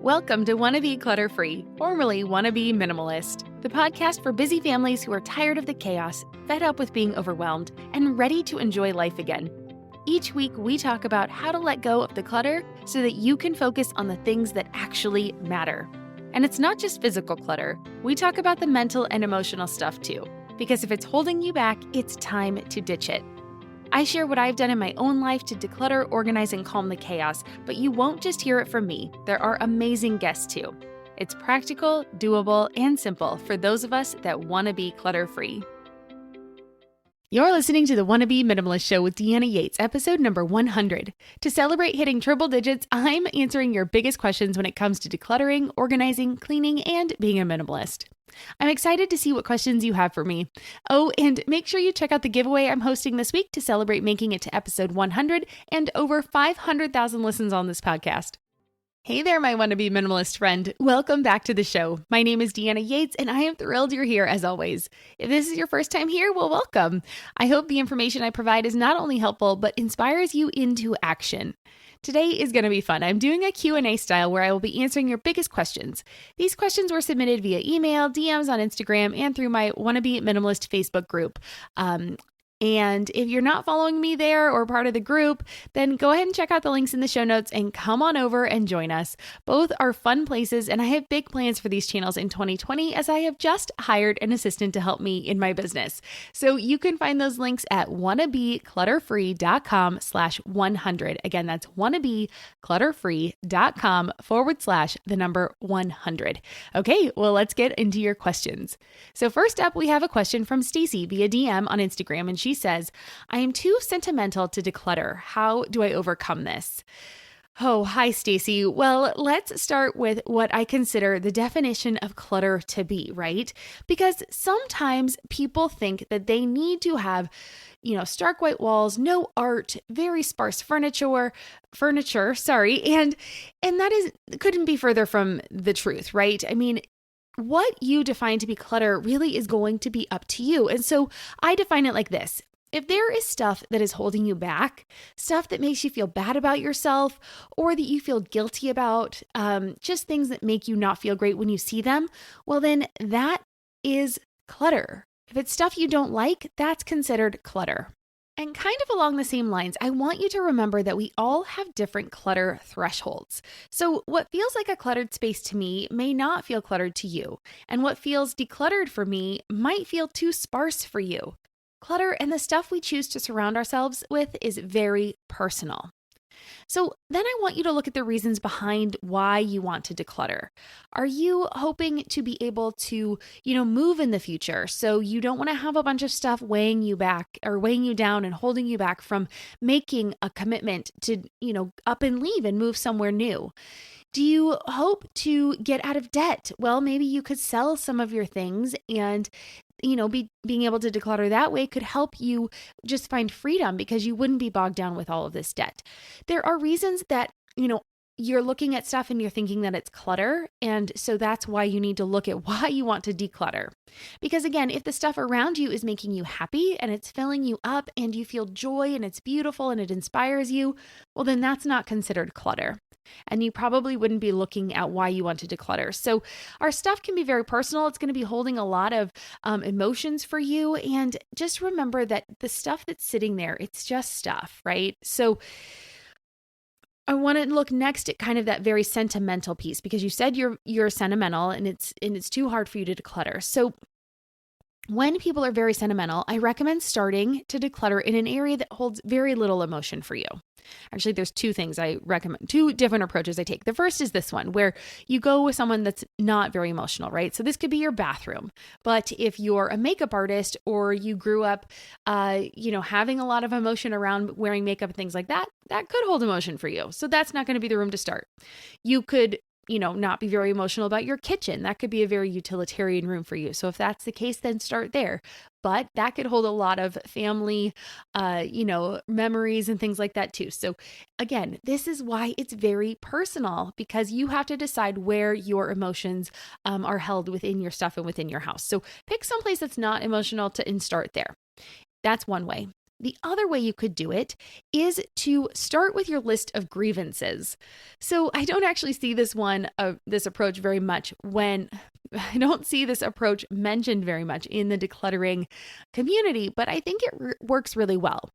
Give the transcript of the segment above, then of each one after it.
Welcome to Wannabe Clutter-Free, formerly Wannabe Minimalist, the podcast for busy families who are tired of the chaos, fed up with being overwhelmed, and ready to enjoy life again. Each week, we talk about how to let go of the clutter so that you can focus on the things that actually matter. And it's not just physical clutter. We talk about the mental and emotional stuff too, because if it's holding you back, it's time to ditch it. I share what I've done in my own life to declutter, organize, and calm the chaos, but you won't just hear it from me. There are amazing guests too. It's practical, doable, and simple for those of us that want to be clutter-free. You're listening to the Wannabe Minimalist Show with Deanna Yates, episode number 100. To celebrate hitting triple digits, I'm answering your biggest questions when it comes to decluttering, organizing, cleaning, and being a minimalist. I'm excited to see what questions you have for me. Oh, and make sure you check out the giveaway I'm hosting this week to celebrate making it to episode 100 and over 500,000 listens on this podcast. Hey there, my wannabe minimalist friend. Welcome back to the show. My name is Deanna Yates, and I am thrilled you're here as always. If this is your first time here, well, welcome. I hope the information I provide is not only helpful, but inspires you into action. Today is going to be fun. I'm doing a Q&A style where I will be answering your biggest questions. These questions were submitted via email, DMs on Instagram, and through my Wannabe Minimalist Facebook group. And if you're not following me there or part of the group, then go ahead and check out the links in the show notes and come on over and join us. Both are fun places, and I have big plans for these channels in 2020 as I have just hired an assistant to help me in my business. So you can find those links at wannabeclutterfree.com/100. Again, that's wannabeclutterfree.com/100. Okay, well, let's get into your questions. So first up, we have a question from Stacy via DM on Instagram, and she says, I am too sentimental to declutter. How do I overcome this? Oh, hi, Stacy. Well, let's start with what I consider the definition of clutter to be, right? Because sometimes people think that they need to have, stark white walls, no art, very sparse furniture, and that couldn't be further from the truth, right? I mean, what you define to be clutter really is going to be up to you. And so I define it like this. If there is stuff that is holding you back, stuff that makes you feel bad about yourself or that you feel guilty about, just things that make you not feel great when you see them, well, then that is clutter. If it's stuff you don't like, that's considered clutter. And kind of along the same lines, I want you to remember that we all have different clutter thresholds. So what feels like a cluttered space to me may not feel cluttered to you. And what feels decluttered for me might feel too sparse for you. Clutter and the stuff we choose to surround ourselves with is very personal. So then I want you to look at the reasons behind why you want to declutter. Are you hoping to be able to, move in the future? So you don't want to have a bunch of stuff weighing you back or weighing you down and holding you back from making a commitment to, up and leave and move somewhere new. Do you hope to get out of debt? Well, maybe you could sell some of your things and being able to declutter that way could help you just find freedom because you wouldn't be bogged down with all of this debt. There are reasons that, you're looking at stuff and you're thinking that it's clutter. And so that's why you need to look at why you want to declutter. Because again, if the stuff around you is making you happy and it's filling you up and you feel joy and it's beautiful and it inspires you, well, then that's not considered clutter. And you probably wouldn't be looking at why you want to declutter. So our stuff can be very personal. It's going to be holding a lot of emotions for you. And just remember that the stuff that's sitting there, it's just stuff, right? So I want to look next at kind of that very sentimental piece because you said you're sentimental and it's too hard for you to declutter. So when people are very sentimental, I recommend starting to declutter in an area that holds very little emotion for you. Actually, there's two things I recommend, two different approaches I take. The first is this one where you go with someone that's not very emotional, right? So this could be your bathroom. But if you're a makeup artist or you grew up, having a lot of emotion around wearing makeup and things like that, that could hold emotion for you. So that's not going to be the room to start. You could not be very emotional about your kitchen. That could be a very utilitarian room for you. So if that's the case, then start there. But that could hold a lot of family, memories and things like that too. So again, this is why it's very personal because you have to decide where your emotions are held within your stuff and within your house. So pick someplace that's not emotional and start there. That's one way. The other way you could do it is to start with your list of grievances. So I don't actually see this approach very much I don't see this approach mentioned very much in the decluttering community, but I think it works really well.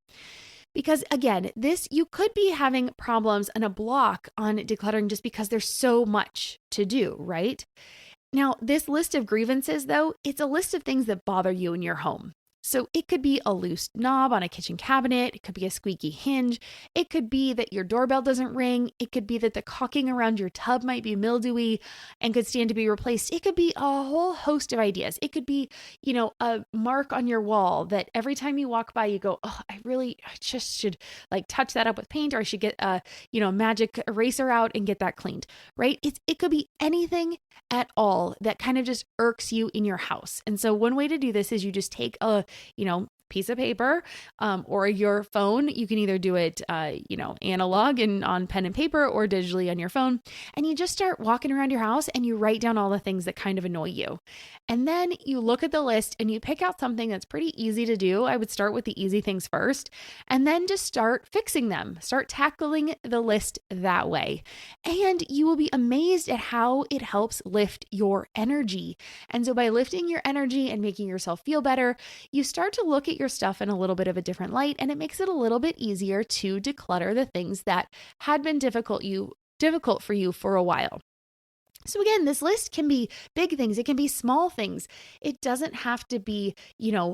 Because again, you could be having problems and a block on decluttering just because there's so much to do, right? Now, this list of grievances, though, it's a list of things that bother you in your home. So it could be a loose knob on a kitchen cabinet. It could be a squeaky hinge. It could be that your doorbell doesn't ring. It could be that the caulking around your tub might be mildewy and could stand to be replaced. It could be a whole host of ideas. It could be, a mark on your wall that every time you walk by, you go, oh, I just should like touch that up with paint, or I should get a, magic eraser out and get that cleaned, right? It could be anything at all that kind of just irks you in your house. And so one way to do this is you just take a piece of paper or your phone. You can either do it, analog and on pen and paper, or digitally on your phone. And you just start walking around your house and you write down all the things that kind of annoy you. And then you look at the list and you pick out something that's pretty easy to do. I would start with the easy things first, and then just start fixing them. Start tackling the list that way. And you will be amazed at how it helps lift your energy. And so by lifting your energy and making yourself feel better, you start to look at your stuff in a little bit of a different light, and it makes it a little bit easier to declutter the things that had been difficult for you for a while. So again, this list can be big things. It can be small things. It doesn't have to be,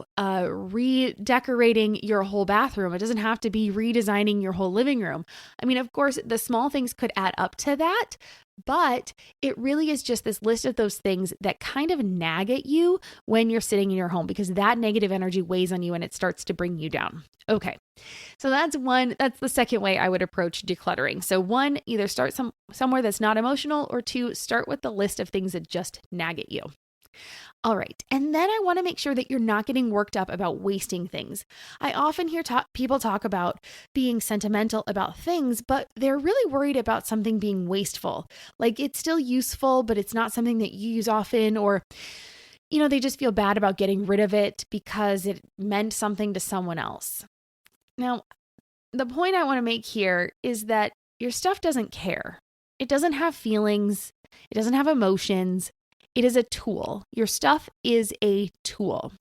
redecorating your whole bathroom. It doesn't have to be redesigning your whole living room. I mean, of course, the small things could add up to that, but it really is just this list of those things that kind of nag at you when you're sitting in your home, because that negative energy weighs on you and it starts to bring you down. Okay. So that's the second way I would approach decluttering. So one, either start somewhere that's not emotional, or two, start with the list of things that just nag at you. All right. And then I want to make sure that you're not getting worked up about wasting things. I often hear people talk about being sentimental about things, but they're really worried about something being wasteful. Like it's still useful, but it's not something that you use often, or, they just feel bad about getting rid of it because it meant something to someone else. Now, the point I want to make here is that your stuff doesn't care. It doesn't have feelings. It doesn't have emotions. It is a tool. Your stuff is a tool.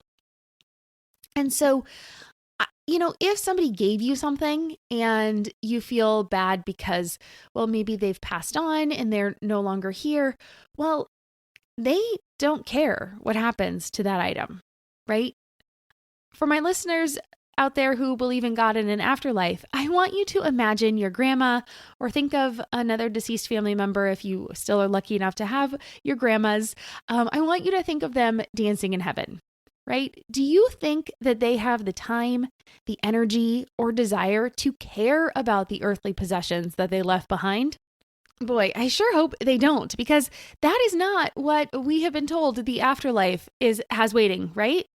And so, if somebody gave you something and you feel bad because, well, maybe they've passed on and they're no longer here, well, they don't care what happens to that item, right? For my listeners out there who believe in God and an afterlife, I want you to imagine your grandma, or think of another deceased family member if you still are lucky enough to have your grandmas. I want you to think of them dancing in heaven, right? Do you think that they have the time, the energy, or desire to care about the earthly possessions that they left behind? Boy, I sure hope they don't, because that is not what we have been told the afterlife has waiting, right?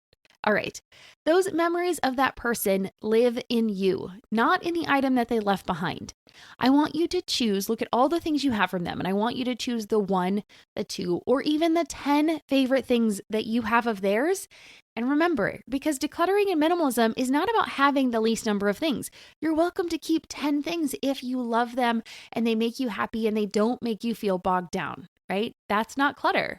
All right. Those memories of that person live in you, not in the item that they left behind. I want you to look at all the things you have from them, and I want you to choose the 1, the 2, or even the 10 favorite things that you have of theirs. And remember, because decluttering and minimalism is not about having the least number of things. You're welcome to keep 10 things if you love them and they make you happy and they don't make you feel bogged down, right? That's not clutter.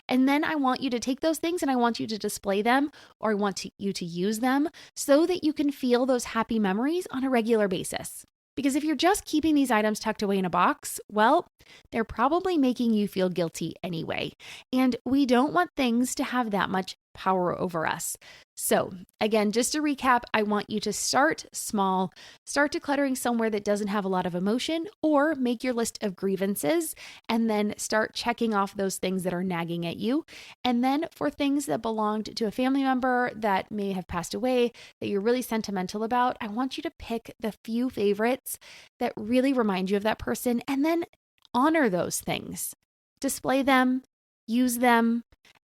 And then I want you to take those things and I want you to display them, or I want you to use them so that you can feel those happy memories on a regular basis. Because if you're just keeping these items tucked away in a box, well, they're probably making you feel guilty anyway. And we don't want things to have that much power over us. So again, just to recap, I want you to start small, start decluttering somewhere that doesn't have a lot of emotion, or make your list of grievances and then start checking off those things that are nagging at you. And then for things that belonged to a family member that may have passed away, that you're really sentimental about, I want you to pick the few favorites that really remind you of that person, and then honor those things, display them, use them,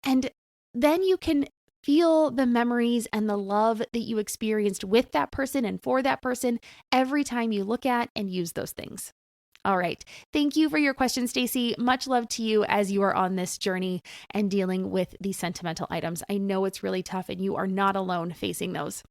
and then you can feel the memories and the love that you experienced with that person and for that person every time you look at and use those things. All right. Thank you for your question, Stacy. Much love to you as you are on this journey and dealing with these sentimental items. I know it's really tough and you are not alone facing those.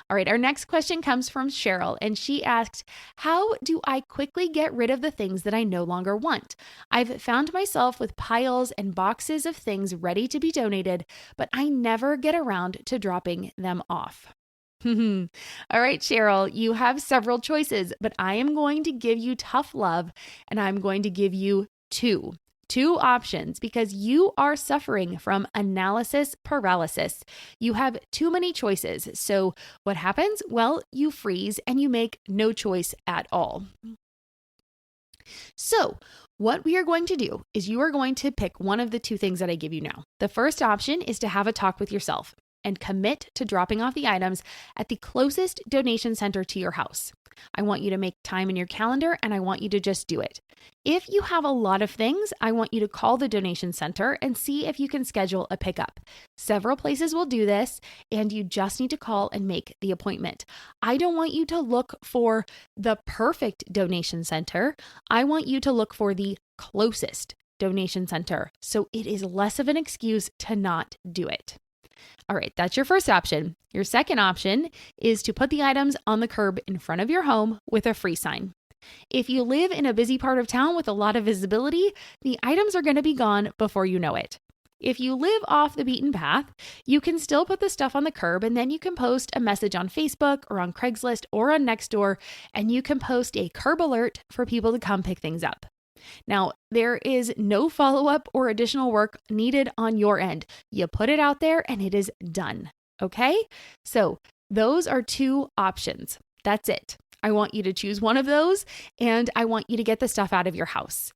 All right, our next question comes from Cheryl, and she asked, how do I quickly get rid of the things that I no longer want? I've found myself with piles and boxes of things ready to be donated, but I never get around to dropping them off. All right, Cheryl, you have several choices, but I am going to give you tough love, and I'm going to give you two options because you are suffering from analysis paralysis. You have too many choices. So what happens? Well, you freeze and you make no choice at all. So what we are going to do is you are going to pick one of the two things that I give you now. The first option is to have a talk with yourself and commit to dropping off the items at the closest donation center to your house. I want you to make time in your calendar and I want you to just do it. If you have a lot of things, I want you to call the donation center and see if you can schedule a pickup. Several places will do this and you just need to call and make the appointment. I don't want you to look for the perfect donation center. I want you to look for the closest donation center. So it is less of an excuse to not do it. All right, that's your first option. Your second option is to put the items on the curb in front of your home with a free sign. If you live in a busy part of town with a lot of visibility, the items are going to be gone before you know it. If you live off the beaten path, you can still put the stuff on the curb and then you can post a message on Facebook or on Craigslist or on Nextdoor, and you can post a curb alert for people to come pick things up. Now, there is no follow-up or additional work needed on your end. You put it out there and it is done. Okay? So those are two options. That's it. I want you to choose one of those and I want you to get the stuff out of your house.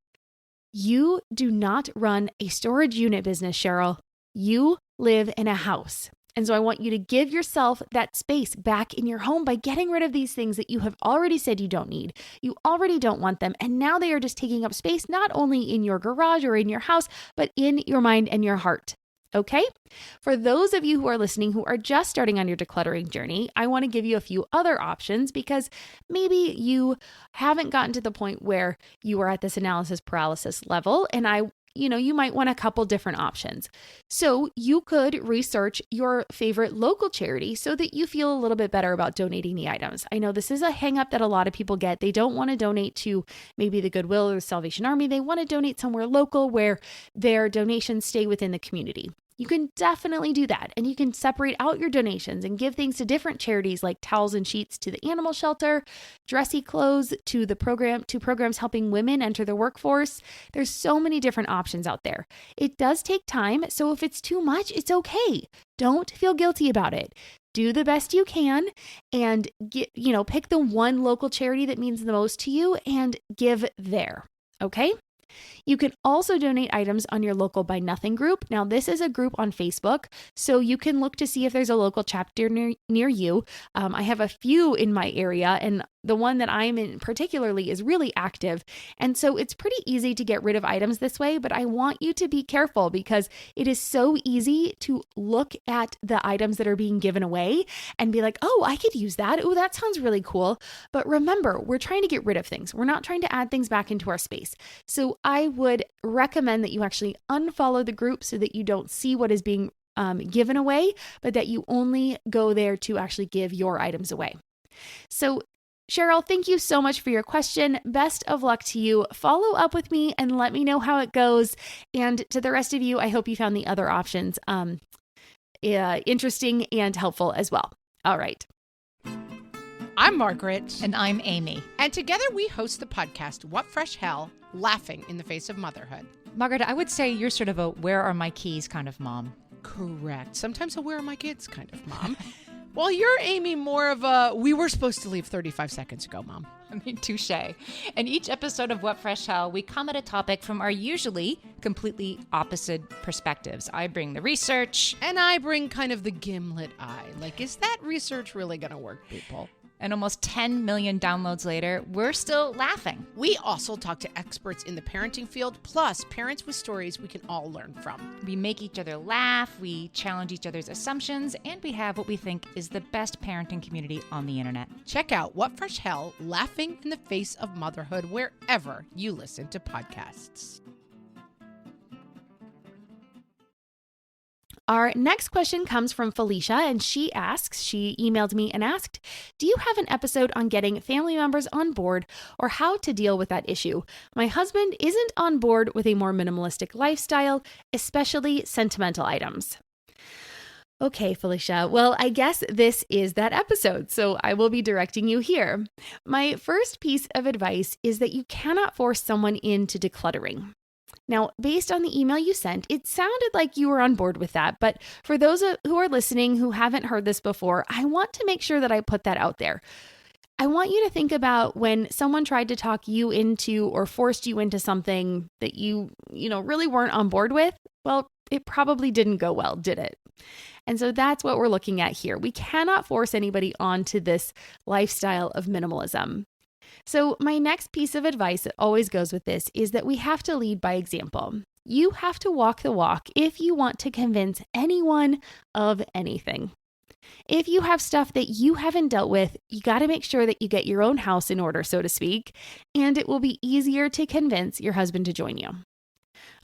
You do not run a storage unit business, Cheryl. You live in a house. And so I want you to give yourself that space back in your home by getting rid of these things that you have already said you don't need. You already don't want them. And now they are just taking up space, not only in your garage or in your house, but in your mind and your heart. Okay? For those of you who are listening who are just starting on your decluttering journey, I want to give you a few other options because maybe you haven't gotten to the point where you are at this analysis paralysis level. And you might want a couple different options. So you could research your favorite local charity so that you feel a little bit better about donating the items. I know this is a hang up that a lot of people get. They don't want to donate to maybe the Goodwill or the Salvation Army. They want to donate somewhere local where their donations stay within the community. You can definitely do that. And you can separate out your donations and give things to different charities like towels and sheets to the animal shelter, dressy clothes to programs helping women enter the workforce. There's so many different options out there. It does take time. So if it's too much, it's okay. Don't feel guilty about it. Do the best you can and pick the one local charity that means the most to you and give there. Okay? You can also donate items on your local Buy Nothing group. Now, this is a group on Facebook, so you can look to see if there's a local chapter near you. I have a few in my area, and the one that I'm in particularly is really active. And so it's pretty easy to get rid of items this way, but I want you to be careful because it is so easy to look at the items that are being given away and be like, oh, I could use that. Oh, that sounds really cool. But remember, we're trying to get rid of things. We're not trying to add things back into our space. So I would recommend that you actually unfollow the group so that you don't see what is being given away, but that you only go there to actually give your items away. So Cheryl, thank you so much for your question. Best of luck to you. Follow up with me and let me know how it goes. And to the rest of you, I hope you found the other options interesting and helpful as well. All right. I'm Margaret. And I'm Amy. And together we host the podcast, What Fresh Hell? Laughing in the Face of Motherhood. Margaret, I would say you're sort of a where are my keys kind of mom. Correct. Sometimes a where are my kids kind of mom. Well, you're, Amy, more of a we were supposed to leave 35 seconds ago, mom. I mean, touche. In each episode of What Fresh Hell, we come at a topic from our usually completely opposite perspectives. I bring the research. And I bring kind of the gimlet eye. Like, is that research really going to work, people? And almost 10 million downloads later, we're still laughing. We also talk to experts in the parenting field, plus parents with stories we can all learn from. We make each other laugh, we challenge each other's assumptions, and we have what we think is the best parenting community on the internet. Check out What Fresh Hell? Laughing in the Face of Motherhood wherever you listen to podcasts. Our next question comes from Felicia, and she emailed me and asked, do you have an episode on getting family members on board or how to deal with that issue? My husband isn't on board with a more minimalistic lifestyle, especially sentimental items. Okay, Felicia. Well, I guess this is that episode, so I will be directing you here. My first piece of advice is that you cannot force someone into decluttering. Now, based on the email you sent, it sounded like you were on board with that, but for those who are listening who haven't heard this before, I want to make sure that I put that out there. I want you to think about when someone tried to talk you into or forced you into something that you really weren't on board with. Well, it probably didn't go well, did it? And so that's what we're looking at here. We cannot force anybody onto this lifestyle of minimalism. So my next piece of advice that always goes with this is that we have to lead by example. You have to walk the walk if you want to convince anyone of anything. If you have stuff that you haven't dealt with, you got to make sure that you get your own house in order, so to speak, and it will be easier to convince your husband to join you.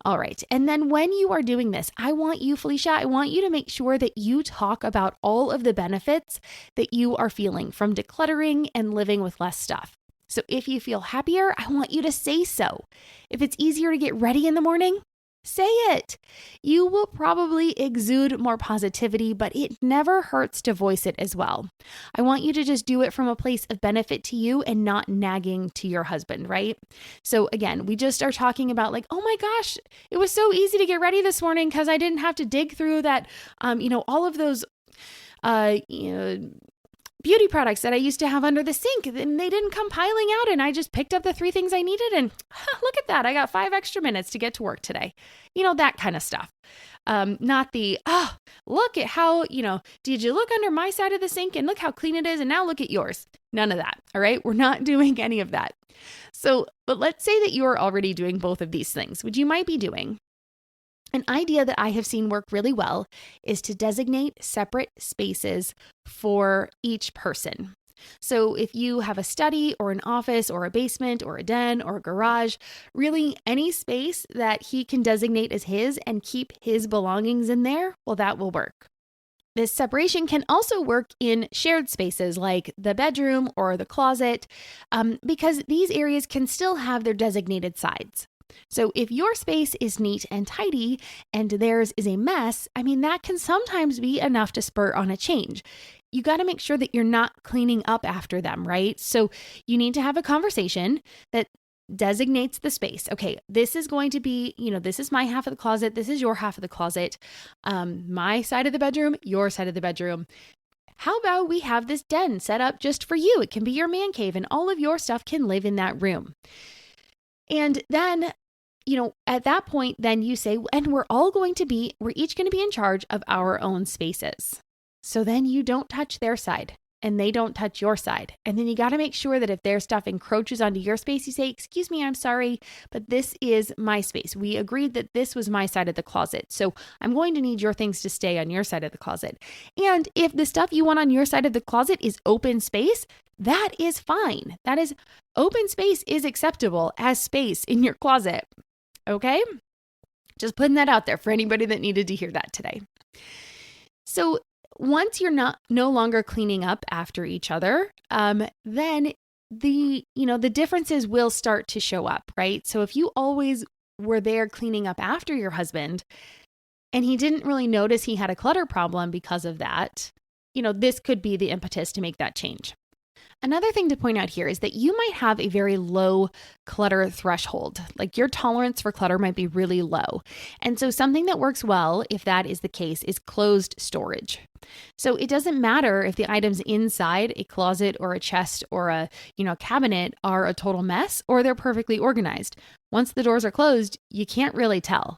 All right. And then when you are doing this, I want you, Felicia, I want you to make sure that you talk about all of the benefits that you are feeling from decluttering and living with less stuff. So if you feel happier, I want you to say so. If it's easier to get ready in the morning, say it. You will probably exude more positivity, but it never hurts to voice it as well. I want you to just do it from a place of benefit to you and not nagging to your husband, right? So again, we just are talking about like, oh my gosh, it was so easy to get ready this morning because I didn't have to dig through that, all of those, beauty products that I used to have under the sink, and they didn't come piling out, and I just picked up the 3 things I needed, and look at that, I got 5 extra minutes to get to work today. That kind of stuff. Not the, look at how, did you look under my side of the sink and look how clean it is, and now look at yours. None of that, all right? We're not doing any of that. So, but let's say that you are already doing both of these things, which you might be doing. An idea that I have seen work really well is to designate separate spaces for each person. So if you have a study or an office or a basement or a den or a garage, really any space that he can designate as his and keep his belongings in there, well, that will work. This separation can also work in shared spaces like the bedroom or the closet, because these areas can still have their designated sides. So if your space is neat and tidy and theirs is a mess, that can sometimes be enough to spur on a change. You got to make sure that you're not cleaning up after them, right? So you need to have a conversation that designates the space. Okay, this is going to be, this is my half of the closet. This is your half of the closet. My side of the bedroom, your side of the bedroom. How about we have this den set up just for you? It can be your man cave and all of your stuff can live in that room. And then, at that point, then you say, and we're each going to be in charge of our own spaces. So then you don't touch their side and they don't touch your side. And then you got to make sure that if their stuff encroaches onto your space, you say, excuse me, I'm sorry, but this is my space. We agreed that this was my side of the closet. So I'm going to need your things to stay on your side of the closet. And if the stuff you want on your side of the closet is open space, that is fine. That is open space is acceptable as space in your closet. Okay? Just putting that out there for anybody that needed to hear that today. So once you're no longer cleaning up after each other, then the differences will start to show up, right? So if you always were there cleaning up after your husband and he didn't really notice he had a clutter problem because of that, this could be the impetus to make that change. Another thing to point out here is that you might have a very low clutter threshold. Like your tolerance for clutter might be really low. And so something that works well, if that is the case, is closed storage. So it doesn't matter if the items inside a closet or a chest or a cabinet are a total mess or they're perfectly organized. Once the doors are closed, you can't really tell.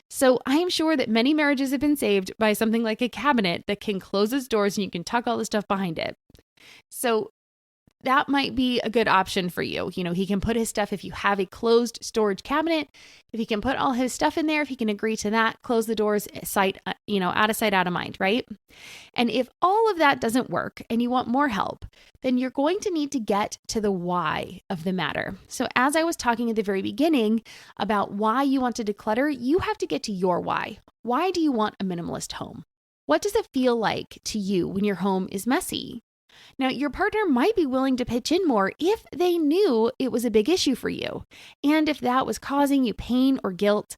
So I am sure that many marriages have been saved by something like a cabinet that can close its doors and you can tuck all the stuff behind it. So that might be a good option for you. He can put his stuff, if you have a closed storage cabinet, if he can put all his stuff in there, if he can agree to that, close the doors, out of sight, out of mind, right? And if all of that doesn't work and you want more help, then you're going to need to get to the why of the matter. So as I was talking at the very beginning about why you want to declutter, you have to get to your why. Why do you want a minimalist home? What does it feel like to you when your home is messy? Now, your partner might be willing to pitch in more if they knew it was a big issue for you, and if that was causing you pain or guilt.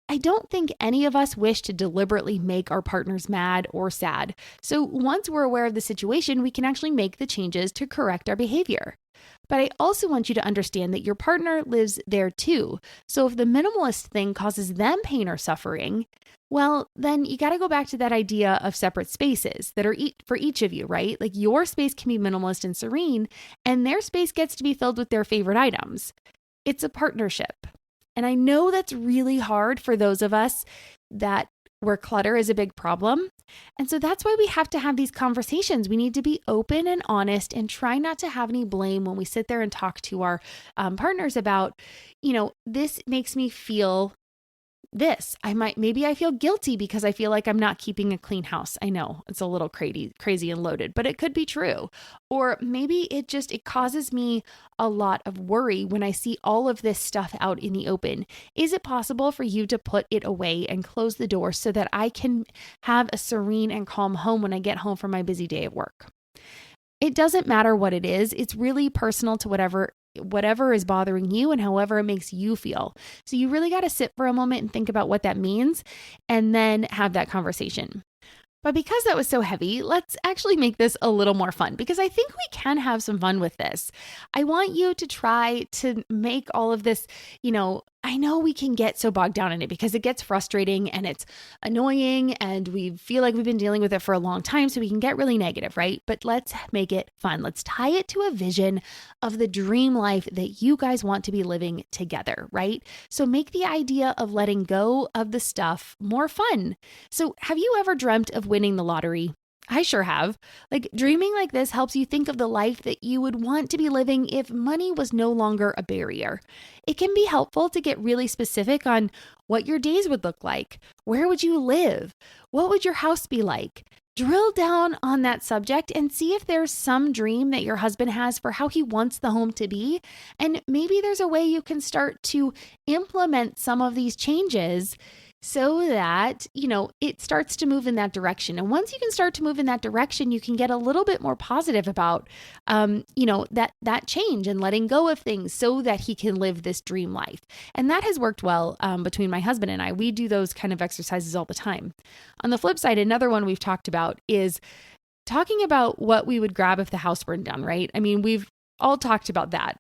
I don't think any of us wish to deliberately make our partners mad or sad. So once we're aware of the situation, we can actually make the changes to correct our behavior. But I also want you to understand that your partner lives there too. So if the minimalist thing causes them pain or suffering, well, then you got to go back to that idea of separate spaces that are for each of you, right? Like your space can be minimalist and serene, and their space gets to be filled with their favorite items. It's a partnership. And I know that's really hard for those of us where clutter is a big problem. And so that's why we have to have these conversations. We need to be open and honest and try not to have any blame when we sit there and talk to our partners about, this makes me feel this. Maybe I feel guilty because I feel like I'm not keeping a clean house. I know it's a little crazy and loaded, but it could be true. Or maybe it causes me a lot of worry when I see all of this stuff out in the open. Is it possible for you to put it away and close the door so that I can have a serene and calm home when I get home from my busy day at work? It doesn't matter what it is. It's really personal to whatever is bothering you and however it makes you feel. So you really got to sit for a moment and think about what that means and then have that conversation. But because that was so heavy, let's actually make this a little more fun because I think we can have some fun with this. I want you to try to make all of this, I know we can get so bogged down in it because it gets frustrating and it's annoying and we feel like we've been dealing with it for a long time, so we can get really negative, right? But let's make it fun. Let's tie it to a vision of the dream life that you guys want to be living together, right? So make the idea of letting go of the stuff more fun. So have you ever dreamt of winning the lottery? I sure have. Dreaming like this helps you think of the life that you would want to be living if money was no longer a barrier. It can be helpful to get really specific on what your days would look like. Where would you live? What would your house be like? Drill down on that subject and see if there's some dream that your husband has for how he wants the home to be. And maybe there's a way you can start to implement some of these changes so that, it starts to move in that direction. And once you can start to move in that direction, you can get a little bit more positive about, that change and letting go of things so that he can live this dream life. And that has worked well between my husband and I. We do those kind of exercises all the time. On the flip side, another one we've talked about is talking about what we would grab if the house burned down, right? I mean, we've all talked about that.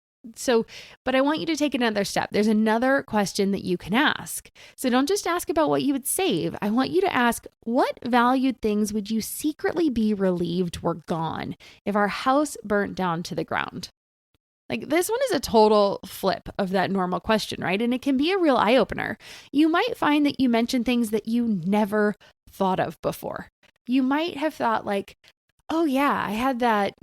But I want you to take another step. There's another question that you can ask. So don't just ask about what you would save. I want you to ask, what valued things would you secretly be relieved were gone if our house burnt down to the ground? This one is a total flip of that normal question, right? And it can be a real eye-opener. You might find that you mention things that you never thought of before. You might have thought oh yeah, I had that,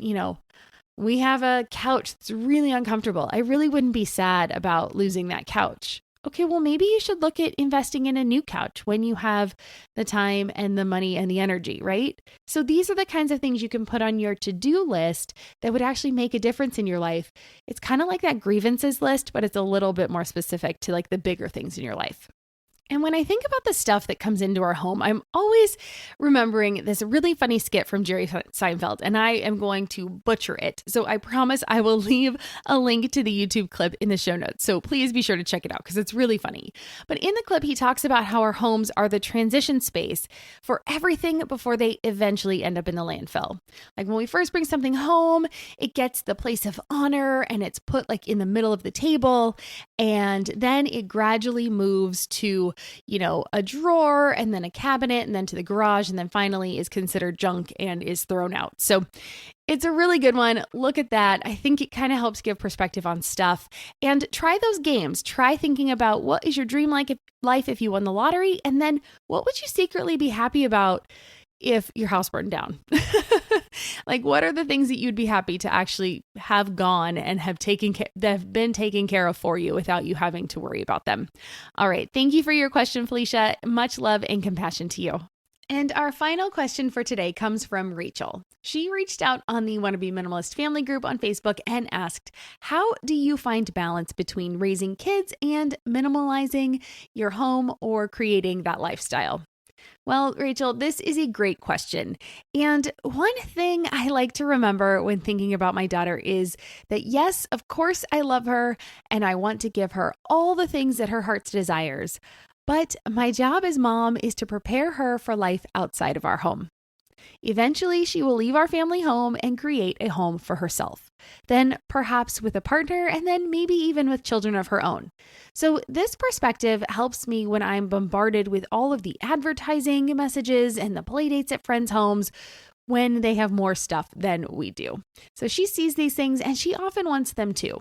we have a couch that's really uncomfortable. I really wouldn't be sad about losing that couch. Okay, well, maybe you should look at investing in a new couch when you have the time and the money and the energy, right? So these are the kinds of things you can put on your to-do list that would actually make a difference in your life. It's kind of like that grievances list, but it's a little bit more specific to the bigger things in your life. And when I think about the stuff that comes into our home, I'm always remembering this really funny skit from Jerry Seinfeld, and I am going to butcher it. So I promise I will leave a link to the YouTube clip in the show notes. So please be sure to check it out because it's really funny. But in the clip, he talks about how our homes are the transition space for everything before they eventually end up in the landfill. When we first bring something home, it gets the place of honor and it's put in the middle of the table. And then it gradually moves to a drawer and then a cabinet and then to the garage and then finally is considered junk and is thrown out. So it's a really good one. Look at that. I think it kind of helps give perspective on stuff. And try those games. Try thinking about what is your dream life if you won the lottery, and then what would you secretly be happy about if your house burned down? Like, what are the things that you'd be happy to actually have gone and have that have been taken care of for you without you having to worry about them? All right. Thank you for your question, Felicia. Much love and compassion to you. And our final question for today comes from Rachel. She reached out on the Wannabe Minimalist family group on Facebook and asked, how do you find balance between raising kids and minimalizing your home or creating that lifestyle? Well, Rachel, this is a great question. And one thing I like to remember when thinking about my daughter is that, yes, of course, I love her and I want to give her all the things that her heart desires. But my job as mom is to prepare her for life outside of our home. Eventually, she will leave our family home and create a home for herself. Then perhaps with a partner, and then maybe even with children of her own. So this perspective helps me when I'm bombarded with all of the advertising messages and the play dates at friends' homes when they have more stuff than we do. So she sees these things and she often wants them too.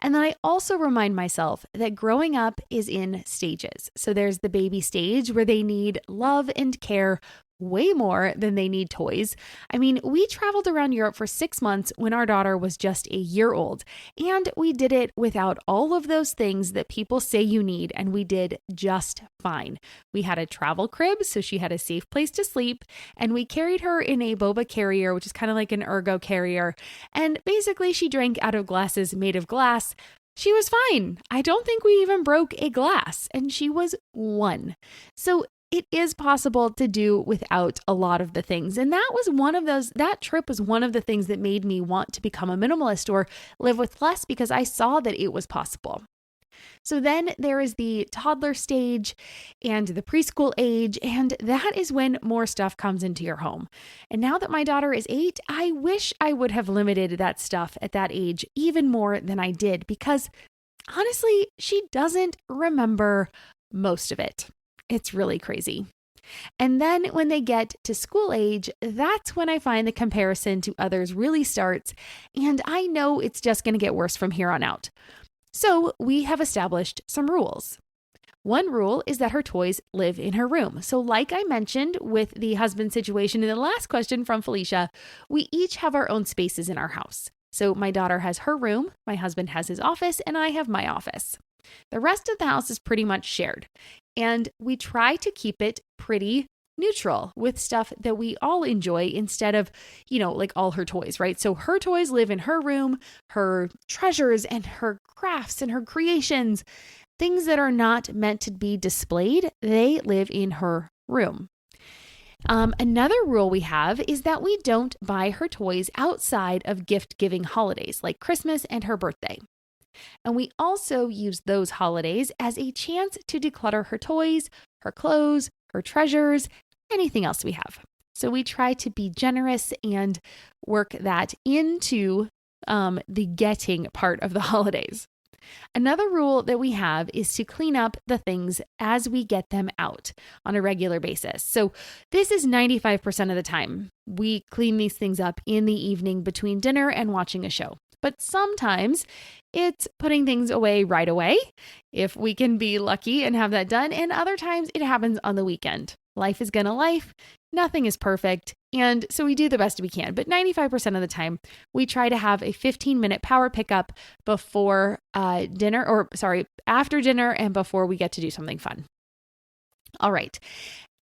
And then I also remind myself that growing up is in stages. So there's the baby stage where they need love and care way more than they need toys. I mean, we traveled around Europe for 6 months when our daughter was just a year old, and we did it without all of those things that people say you need, and we did just fine. We had a travel crib, so she had a safe place to sleep, and we carried her in a boba carrier, which is kind of like an ergo carrier, and basically she drank out of glasses made of glass. She was fine. I don't think we even broke a glass, and she was 1. So it is possible to do without a lot of the things. And that trip was one of the things that made me want to become a minimalist or live with less, because I saw that it was possible. So then there is the toddler stage and the preschool age, and that is when more stuff comes into your home. And now that my daughter is 8, I wish I would have limited that stuff at that age even more than I did, because honestly, she doesn't remember most of it. It's really crazy. And then when they get to school age, that's when I find the comparison to others really starts. And I know it's just going to get worse from here on out. So we have established some rules. One rule is that her toys live in her room. So like I mentioned with the husband situation in the last question from Felicia, we each have our own spaces in our house. So my daughter has her room, my husband has his office, and I have my office. The rest of the house is pretty much shared. And we try to keep it pretty neutral with stuff that we all enjoy instead of, like all her toys, right? So her toys live in her room, her treasures and her crafts and her creations, things that are not meant to be displayed, they live in her room. Another rule we have is that we don't buy her toys outside of gift-giving holidays like Christmas and her birthday. And we also use those holidays as a chance to declutter her toys, her clothes, her treasures, anything else we have. So we try to be generous and work that into the getting part of the holidays. Another rule that we have is to clean up the things as we get them out on a regular basis. So this is 95% of the time. We clean these things up in the evening between dinner and watching a show. But sometimes it's putting things away right away, if we can be lucky and have that done. And other times it happens on the weekend. Life is gonna life. Nothing is perfect. And so we do the best we can. But 95% of the time, we try to have a 15-minute power pickup after dinner and before we get to do something fun. All right.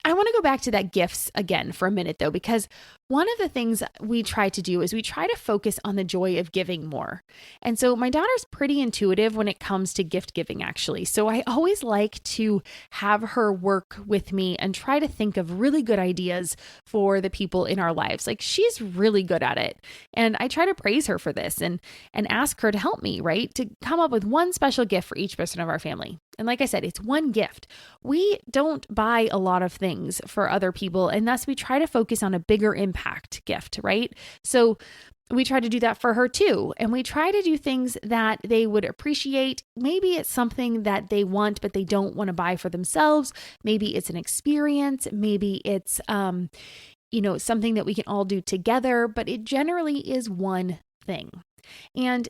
I want to go back to that gifts again for a minute though, because one of the things we try to do is we try to focus on the joy of giving more. And so my daughter's pretty intuitive when it comes to gift giving, actually. So I always like to have her work with me and try to think of really good ideas for the people in our lives. Like, she's really good at it. And I try to praise her for this and ask her to help me, right? To come up with one special gift for each person of our family. And like I said, it's one gift. We don't buy a lot of things for other people, and thus we try to focus on a bigger impact gift, right? So we try to do that for her too. And we try to do things that they would appreciate. Maybe it's something that they want, but they don't want to buy for themselves. Maybe it's an experience. Maybe it's, something that we can all do together, but it generally is one thing. And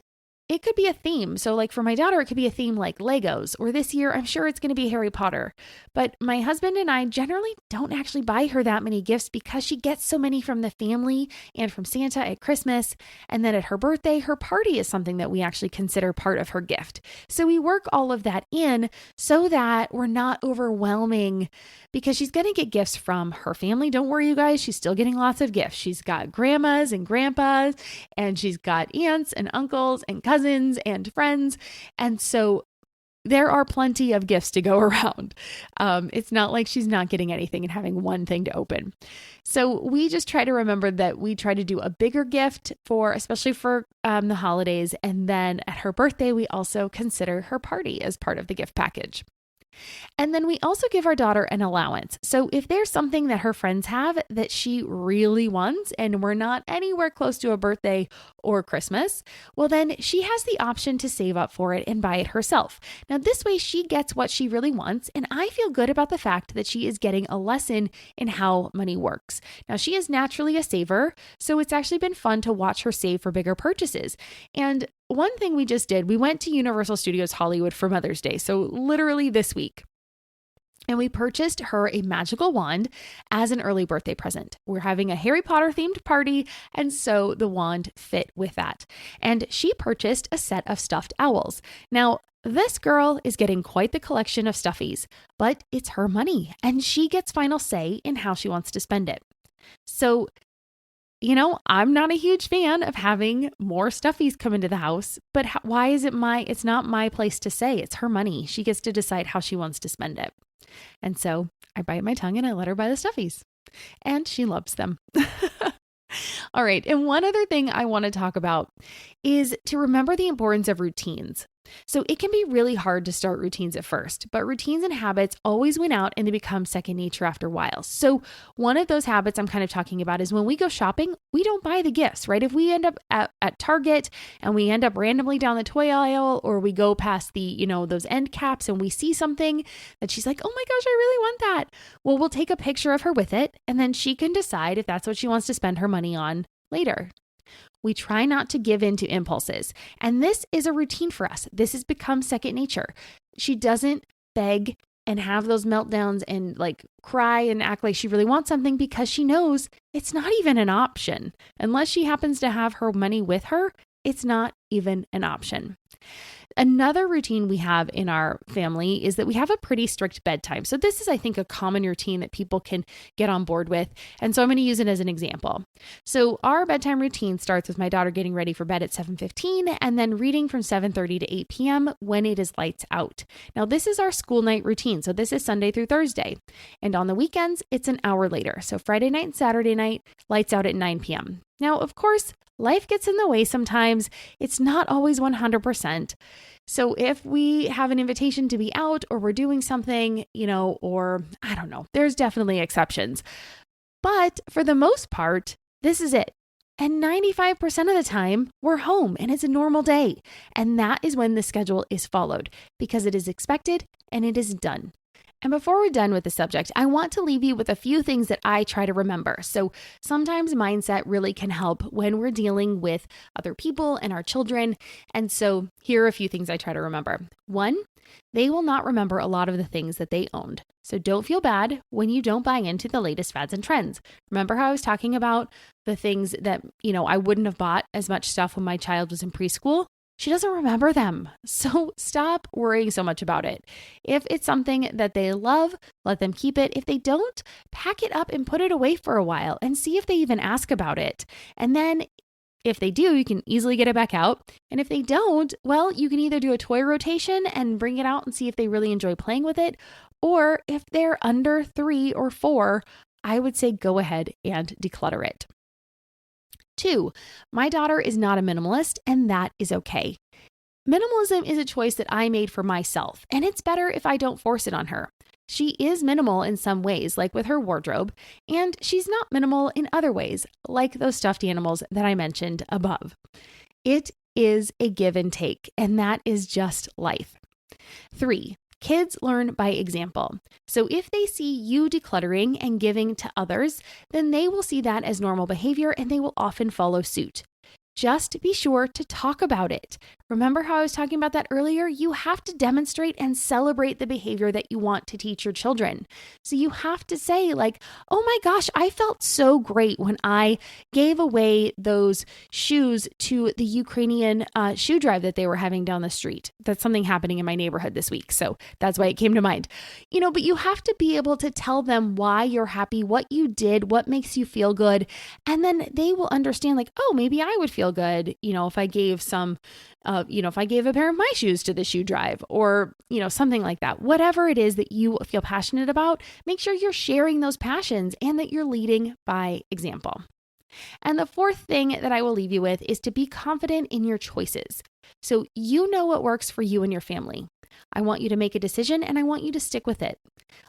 it could be a theme. So like for my daughter, it could be a theme like Legos, or this year, I'm sure it's going to be Harry Potter. But my husband and I generally don't actually buy her that many gifts because she gets so many from the family and from Santa at Christmas. And then at her birthday, her party is something that we actually consider part of her gift. So we work all of that in so that we're not overwhelming, because she's going to get gifts from her family. Don't worry, you guys. She's still getting lots of gifts. She's got grandmas and grandpas, and she's got aunts and uncles and cousins and friends. And so there are plenty of gifts to go around. It's not like she's not getting anything and having one thing to open. So we just try to remember that we try to do a bigger gift especially for the holidays. And then at her birthday, we also consider her party as part of the gift package. And then we also give our daughter an allowance. So if there's something that her friends have that she really wants and we're not anywhere close to a birthday or Christmas, well, then she has the option to save up for it and buy it herself. Now, this way she gets what she really wants. And I feel good about the fact that she is getting a lesson in how money works. Now, she is naturally a saver, so it's actually been fun to watch her save for bigger purchases. And one thing we just did, we went to Universal Studios Hollywood for Mother's Day, so literally this week. And we purchased her a magical wand as an early birthday present. We're having a Harry Potter themed party, and so the wand fit with that. And she purchased a set of stuffed owls. Now, this girl is getting quite the collection of stuffies, but it's her money, and she gets final say in how she wants to spend it. So I'm not a huge fan of having more stuffies come into the house, but why is it's not my place to say. It's her money. She gets to decide how she wants to spend it. And so I bite my tongue and I let her buy the stuffies, and she loves them. All right. And one other thing I want to talk about is to remember the importance of routines. So it can be really hard to start routines at first, but routines and habits always win out and they become second nature after a while. So one of those habits I'm kind of talking about is when we go shopping, we don't buy the gifts, right? If we end up at Target and we end up randomly down the toy aisle, or we go past the, those end caps and we see something that she's like, oh my gosh, I really want that. Well, we'll take a picture of her with it, and then she can decide if that's what she wants to spend her money on later. We try not to give in to impulses. And this is a routine for us. This has become second nature. She doesn't beg and have those meltdowns and cry and act like she really wants something, because she knows it's not even an option. Unless she happens to have her money with her, it's not even an option. Another routine we have in our family is that we have a pretty strict bedtime. So this is, I think, a common routine that people can get on board with. And so I'm going to use it as an example. So our bedtime routine starts with my daughter getting ready for bed at 7:15 and then reading from 7:30 to 8 p.m. when it is lights out. Now, this is our school night routine. So this is Sunday through Thursday. And on the weekends, it's an hour later. So Friday night and Saturday night, lights out at 9 p.m. Now, of course, life gets in the way sometimes. It's not always 100%. So if we have an invitation to be out, or we're doing something, or I don't know, there's definitely exceptions. But for the most part, this is it. And 95% of the time, we're home and it's a normal day. And that is when the schedule is followed, because it is expected and it is done. And before we're done with the subject, I want to leave you with a few things that I try to remember. So sometimes mindset really can help when we're dealing with other people and our children. And so here are a few things I try to remember. 1, they will not remember a lot of the things that they owned. So don't feel bad when you don't buy into the latest fads and trends. Remember how I was talking about the things that, I wouldn't have bought as much stuff when my child was in preschool? She doesn't remember them. So stop worrying so much about it. If it's something that they love, let them keep it. If they don't, pack it up and put it away for a while and see if they even ask about it. And then if they do, you can easily get it back out. And if they don't, well, you can either do a toy rotation and bring it out and see if they really enjoy playing with it. Or if they're under 3 or 4, I would say go ahead and declutter it. 2, my daughter is not a minimalist, and that is okay. Minimalism is a choice that I made for myself, and it's better if I don't force it on her. She is minimal in some ways, like with her wardrobe, and she's not minimal in other ways, like those stuffed animals that I mentioned above. It is a give and take, and that is just life. 3, kids learn by example. So if they see you decluttering and giving to others, then they will see that as normal behavior and they will often follow suit. just be sure to talk about it. Remember how I was talking about that earlier? You have to demonstrate and celebrate the behavior that you want to teach your children. So you have to say like, oh my gosh, I felt so great when I gave away those shoes to the Ukrainian shoe drive that they were having down the street. That's something happening in my neighborhood this week. So that's why it came to mind. But you have to be able to tell them why you're happy, what you did, what makes you feel good. And then they will understand like, oh, maybe I would feel good, if I gave if I gave a pair of my shoes to the shoe drive or, something like that. Whatever it is that you feel passionate about, make sure you're sharing those passions and that you're leading by example. And the fourth thing that I will leave you with is to be confident in your choices. So you know what works for you and your family. I want you to make a decision and I want you to stick with it.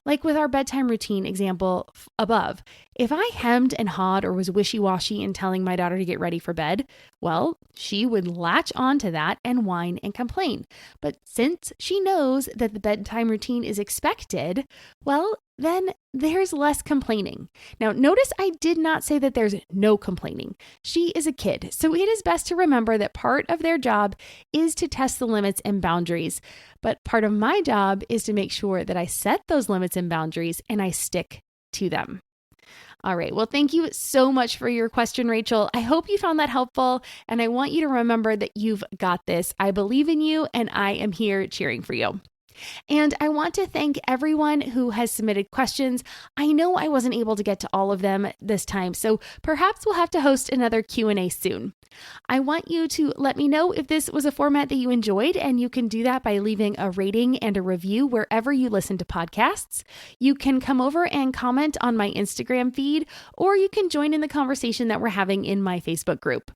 Like with our bedtime routine example above, if I hemmed and hawed or was wishy-washy in telling my daughter to get ready for bed, well, she would latch on to that and whine and complain. But since she knows that the bedtime routine is expected, well, then there's less complaining. Now, notice I did not say that there's no complaining. She is a kid, so it is best to remember that part of their job is to test the limits and boundaries. But part of my job is to make sure that I set those limits and boundaries and I stick to them. All right. Well, thank you so much for your question, Rachel. I hope you found that helpful. And I want you to remember that you've got this. I believe in you and I am here cheering for you. And I want to thank everyone who has submitted questions. I know I wasn't able to get to all of them this time, so perhaps we'll have to host another Q&A soon. I want you to let me know if this was a format that you enjoyed, and you can do that by leaving a rating and a review wherever you listen to podcasts. You can come over and comment on my Instagram feed, or you can join in the conversation that we're having in my Facebook group.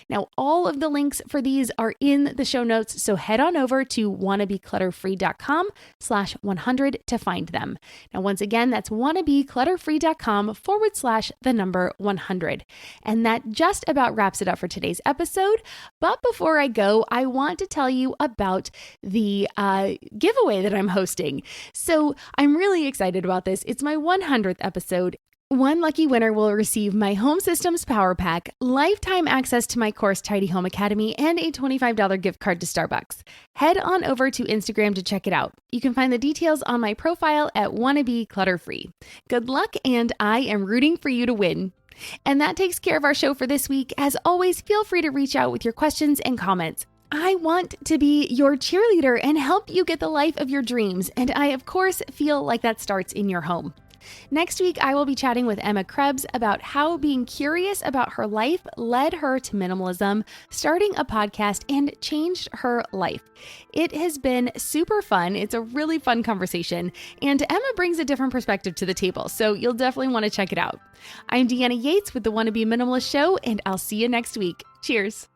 Now, all of the links for these are in the show notes, so head on over to wannabeclutterfree.com/100 to find them. Now, once again, that's wannabeclutterfree.com/100. And that just about wraps it up for today's episode. But before I go, I want to tell you about the giveaway that I'm hosting. So I'm really excited about this. It's my 100th episode. One lucky winner will receive my Home Systems Power Pack, lifetime access to my course Tidy Home Academy, and a $25 gift card to Starbucks. Head on over to Instagram to check it out. You can find the details on my profile at Wannabe Clutter-Free. Good luck, and I am rooting for you to win. And that takes care of our show for this week. As always, feel free to reach out with your questions and comments. I want to be your cheerleader and help you get the life of your dreams, and I, of course, feel like that starts in your home. Next week, I will be chatting with Emma Krebs about how being curious about her life led her to minimalism, starting a podcast, and changed her life. It has been super fun. It's a really fun conversation, and Emma brings a different perspective to the table, so you'll definitely want to check it out. I'm Deanna Yates with the Wannabe Minimalist Show, and I'll see you next week. Cheers.